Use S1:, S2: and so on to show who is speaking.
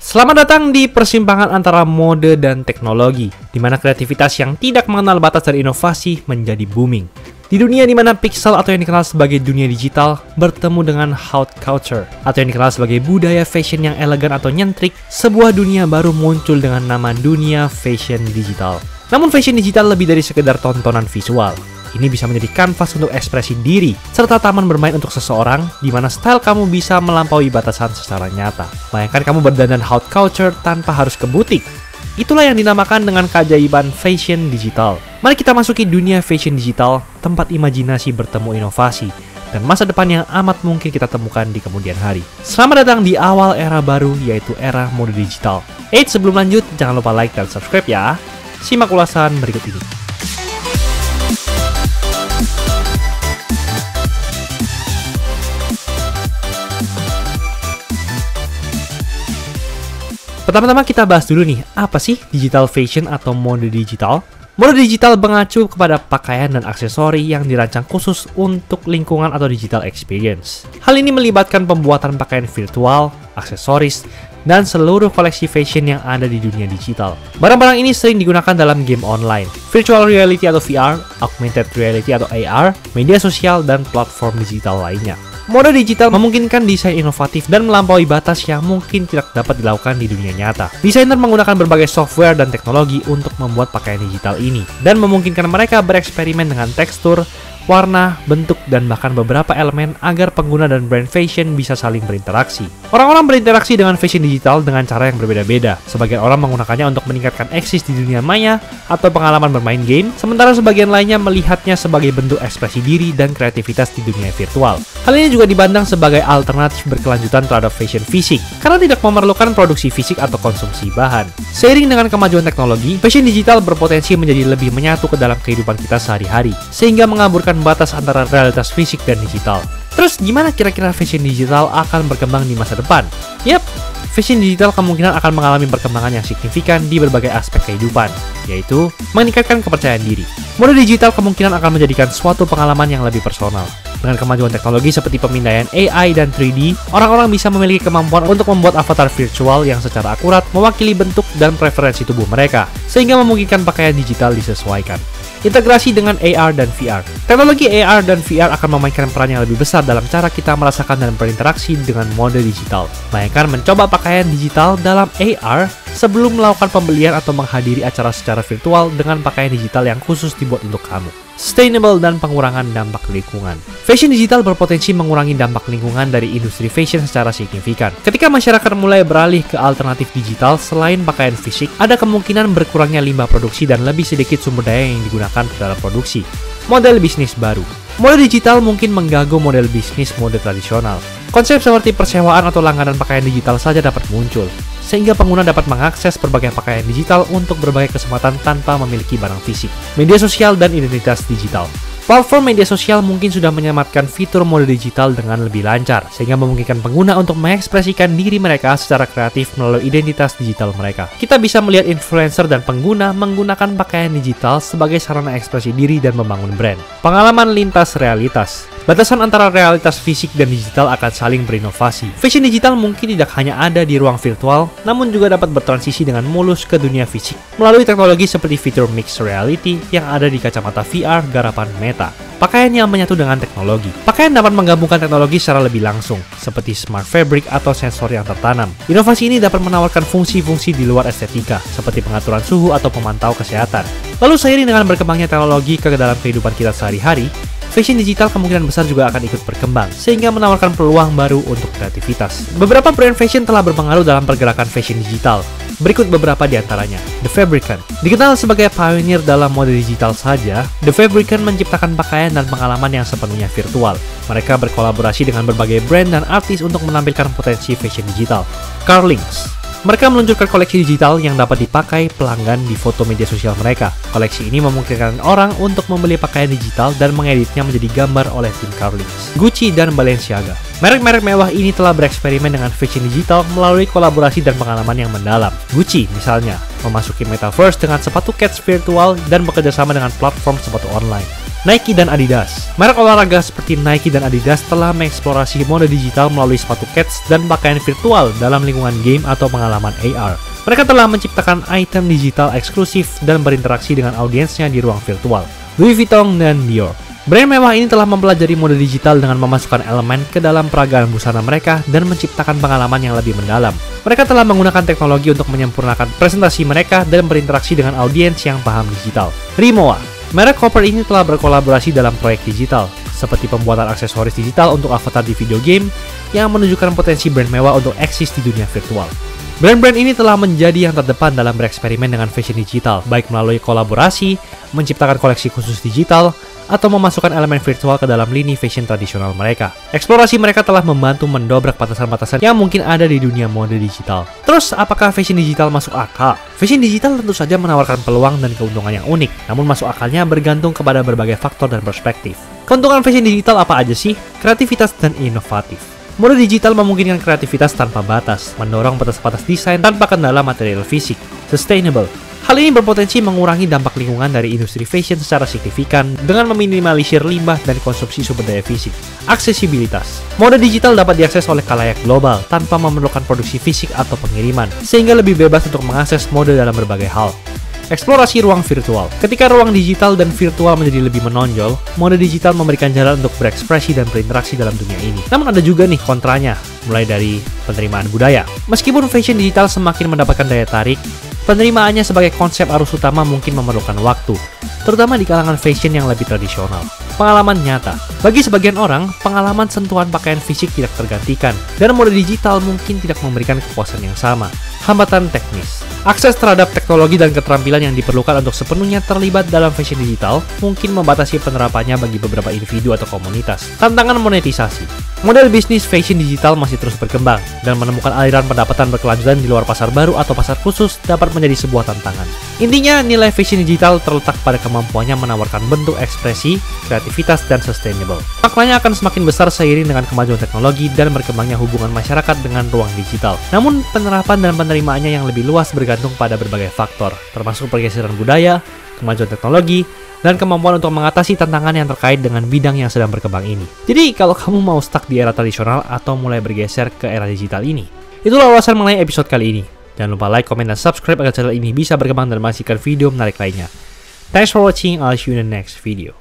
S1: Selamat datang di persimpangan antara mode dan teknologi, di mana kreativitas yang tidak mengenal batas dari inovasi menjadi booming. Di dunia di mana pixel atau yang dikenal sebagai dunia digital bertemu dengan haute culture, atau yang dikenal sebagai budaya fashion yang elegan atau nyentrik, sebuah dunia baru muncul dengan nama dunia fashion digital. Namun fashion digital lebih dari sekedar tontonan visual. Ini bisa menjadi kanvas untuk ekspresi diri, serta taman bermain untuk seseorang, di mana style kamu bisa melampaui batasan secara nyata. Bayangkan kamu berdandan haute culture tanpa harus ke butik. Itulah yang dinamakan dengan keajaiban fashion digital. Mari kita masuki dunia fashion digital, tempat imajinasi bertemu inovasi, dan masa depan yang amat mungkin kita temukan di kemudian hari. Selamat datang di awal era baru, yaitu era mode digital. Sebelum lanjut, jangan lupa like dan subscribe ya. Simak ulasan berikut ini. Pertama-tama kita bahas dulu nih, apa sih digital fashion atau mode digital? Mode digital mengacu kepada pakaian dan aksesori yang dirancang khusus untuk lingkungan atau digital experience. Hal ini melibatkan pembuatan pakaian virtual, aksesoris, dan seluruh koleksi fashion yang ada di dunia digital. Barang-barang ini sering digunakan dalam game online, virtual reality atau VR, augmented reality atau AR, media sosial, dan platform digital lainnya. Mode digital memungkinkan desain inovatif dan melampaui batas yang mungkin tidak dapat dilakukan di dunia nyata. Desainer menggunakan berbagai software dan teknologi untuk membuat pakaian digital ini, dan memungkinkan mereka bereksperimen dengan tekstur, warna, bentuk, dan bahkan beberapa elemen agar pengguna dan brand fashion bisa saling berinteraksi. Orang-orang berinteraksi dengan fashion digital dengan cara yang berbeda-beda. Sebagian orang menggunakannya untuk meningkatkan eksis di dunia maya atau pengalaman bermain game, sementara sebagian lainnya melihatnya sebagai bentuk ekspresi diri dan kreativitas di dunia virtual. Hal ini juga dipandang sebagai alternatif berkelanjutan terhadap fashion fisik, karena tidak memerlukan produksi fisik atau konsumsi bahan. Seiring dengan kemajuan teknologi, fashion digital berpotensi menjadi lebih menyatu ke dalam kehidupan kita sehari-hari, sehingga mengaburkan batas antara realitas fisik dan digital. Terus gimana kira-kira fashion digital akan berkembang di masa depan? Yap, fashion digital kemungkinan akan mengalami perkembangan yang signifikan di berbagai aspek kehidupan, yaitu meningkatkan kepercayaan diri. Mode digital kemungkinan akan menjadikan suatu pengalaman yang lebih personal. Dengan kemajuan teknologi seperti pemindaian AI dan 3D, orang-orang bisa memiliki kemampuan untuk membuat avatar virtual yang secara akurat mewakili bentuk dan preferensi tubuh mereka, sehingga memungkinkan pakaian digital disesuaikan. Integrasi dengan AR dan VR. Teknologi AR dan VR akan memainkan peran yang lebih besar dalam cara kita merasakan dan berinteraksi dengan mode digital. Bayangkan mencoba pakaian digital dalam AR sebelum melakukan pembelian atau menghadiri acara secara virtual dengan pakaian digital yang khusus dibuat untuk kamu. Sustainable dan pengurangan dampak lingkungan. Fashion digital berpotensi mengurangi dampak lingkungan dari industri fashion secara signifikan. Ketika masyarakat mulai beralih ke alternatif digital selain pakaian fisik, ada kemungkinan berkurangnya limbah produksi dan lebih sedikit sumber daya yang digunakan dalam produksi. Model bisnis baru. Mode digital mungkin mengganggu model bisnis mode tradisional. Konsep seperti persewaan atau langganan pakaian digital saja dapat muncul, sehingga pengguna dapat mengakses berbagai pakaian digital untuk berbagai kesempatan tanpa memiliki barang fisik. Media sosial dan identitas digital. Platform media sosial mungkin sudah menyematkan fitur mode digital dengan lebih lancar, sehingga memungkinkan pengguna untuk mengekspresikan diri mereka secara kreatif melalui identitas digital mereka. Kita bisa melihat influencer dan pengguna menggunakan pakaian digital sebagai sarana ekspresi diri dan membangun brand. Pengalaman lintas realitas. Batasan antara realitas fisik dan digital akan saling berinovasi. Fashion digital mungkin tidak hanya ada di ruang virtual, namun juga dapat bertransisi dengan mulus ke dunia fisik melalui teknologi seperti fitur mixed reality yang ada di kacamata VR garapan Meta. Pakaian yang menyatu dengan teknologi. Pakaian dapat menggabungkan teknologi secara lebih langsung, seperti smart fabric atau sensor yang tertanam. Inovasi ini dapat menawarkan fungsi-fungsi di luar estetika, seperti pengaturan suhu atau pemantau kesehatan. Lalu seiring dengan berkembangnya teknologi ke dalam kehidupan kita sehari-hari, fashion digital kemungkinan besar juga akan ikut berkembang, sehingga menawarkan peluang baru untuk kreativitas. Beberapa brand fashion telah berpengaruh dalam pergerakan fashion digital. Berikut beberapa di antaranya. The Fabricant. Dikenal sebagai pioneer dalam mode digital saja, The Fabricant menciptakan pakaian dan pengalaman yang sepenuhnya virtual. Mereka berkolaborasi dengan berbagai brand dan artis untuk menampilkan potensi fashion digital. Carlings. Mereka meluncurkan koleksi digital yang dapat dipakai pelanggan di foto media sosial mereka. Koleksi ini memungkinkan orang untuk membeli pakaian digital dan mengeditnya menjadi gambar oleh tim Carlings. Gucci dan Balenciaga. Merek-merek mewah ini telah bereksperimen dengan fashion digital melalui kolaborasi dan pengalaman yang mendalam. Gucci, misalnya, memasuki metaverse dengan sepatu kets virtual dan bekerjasama dengan platform sepatu online. Nike dan Adidas. Merek olahraga seperti Nike dan Adidas telah mengeksplorasi mode digital melalui sepatu kets dan pakaian virtual dalam lingkungan game atau pengalaman AR. Mereka telah menciptakan item digital eksklusif dan berinteraksi dengan audiensnya di ruang virtual. Louis Vuitton dan Dior. Brand mewah ini telah mempelajari mode digital dengan memasukkan elemen ke dalam peragaan busana mereka dan menciptakan pengalaman yang lebih mendalam. Mereka telah menggunakan teknologi untuk menyempurnakan presentasi mereka dan berinteraksi dengan audiens yang paham digital. Rimowa. Merek koper ini telah berkolaborasi dalam proyek digital, seperti pembuatan aksesoris digital untuk avatar di video game yang menunjukkan potensi brand mewah untuk eksis di dunia virtual. Brand-brand ini telah menjadi yang terdepan dalam bereksperimen dengan fashion digital, baik melalui kolaborasi, menciptakan koleksi khusus digital, atau memasukkan elemen virtual ke dalam lini fashion tradisional mereka. Eksplorasi mereka telah membantu mendobrak batasan-batasan yang mungkin ada di dunia mode digital. Terus, apakah fashion digital masuk akal? Fashion digital tentu saja menawarkan peluang dan keuntungan yang unik, namun masuk akalnya bergantung kepada berbagai faktor dan perspektif. Keuntungan fashion digital apa aja sih? Kreativitas dan inovatif. Mode digital memungkinkan kreativitas tanpa batas, mendorong batas-batas desain tanpa kendala material fisik. Sustainable. Hal ini berpotensi mengurangi dampak lingkungan dari industri fashion secara signifikan dengan meminimalisir limbah dan konsumsi sumber daya fisik. Aksesibilitas. Mode digital dapat diakses oleh khalayak global tanpa memerlukan produksi fisik atau pengiriman, sehingga lebih bebas untuk mengakses mode dalam berbagai hal. Eksplorasi ruang virtual. Ketika ruang digital dan virtual menjadi lebih menonjol, mode digital memberikan jalan untuk berekspresi dan berinteraksi dalam dunia ini. Namun ada juga nih kontranya, mulai dari penerimaan budaya. Meskipun fashion digital semakin mendapatkan daya tarik, penerimaannya sebagai konsep arus utama mungkin memerlukan waktu, terutama di kalangan fashion yang lebih tradisional. Pengalaman nyata. Bagi sebagian orang, pengalaman sentuhan pakaian fisik tidak tergantikan, dan mode digital mungkin tidak memberikan kepuasan yang sama. Hambatan teknis. Akses terhadap teknologi dan keterampilan yang diperlukan untuk sepenuhnya terlibat dalam fashion digital mungkin membatasi penerapannya bagi beberapa individu atau komunitas. Tantangan monetisasi. Model bisnis fashion digital masih terus berkembang, dan menemukan aliran pendapatan berkelanjutan di luar pasar baru atau pasar khusus dapat menjadi sebuah tantangan. Intinya, nilai fashion digital terletak pada kemampuannya menawarkan bentuk ekspresi, kreativitas, dan sustainable. Maknanya akan semakin besar seiring dengan kemajuan teknologi dan berkembangnya hubungan masyarakat dengan ruang digital. Namun, penerapan dan penerimaannya yang lebih luas bergantung pada berbagai faktor, termasuk pergeseran budaya, kemajuan teknologi, dan kemampuan untuk mengatasi tantangan yang terkait dengan bidang yang sedang berkembang ini. Jadi, kalau kamu mau stuck di era tradisional atau mulai bergeser ke era digital ini, itulah ulasan mengenai episode kali ini. Jangan lupa like, komen, dan subscribe agar channel ini bisa berkembang dan menghasilkan video menarik lainnya. Thanks for watching, I'll see you in the next video.